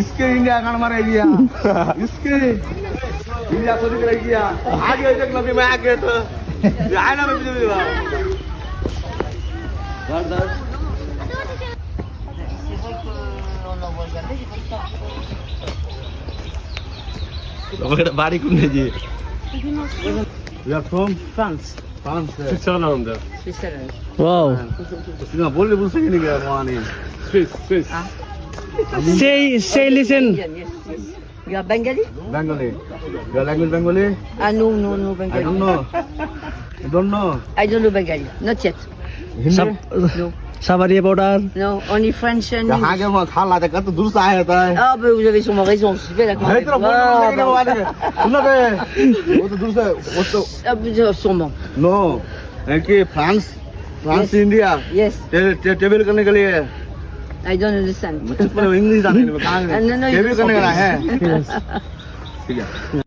इसके इंडिया खाना मारे गया इसके इंडिया को दिख गया आगे देख लो मैं आगे तो आना में भी दर बाड़ी कुंडे जी You are from France. France. Switzerland. Switzerland. Wow. Singa बोलने बोल सके नहीं क्या वहाँ नहीं Swiss. Say listen. Indian, yes, yes. You are Bengali? Bengali. Your language Bengali? No, no I Bengali. don't know. You don't know. I don't know Bengali. Not yet. Hindi? No. Sabariya powder. No, only French and यहाँ English. के वहाँ खा लाते कर तो दूर से आया था Ah, ben vous avez sûrement raison. Je suis bien d'accord. भाई avec तेरा vous. बोलने बोल Ah, सके नहीं वहाँ bah, के सुनो बे वो तो दूर से वो तो sûrement. नो कि फ्रांस फ्रांस से इंडिया Yes, टेबल करने के लिए I don't understand. इंग्लिश आने कहाँ No, no, you टेबल करने का है Yes. ठीक है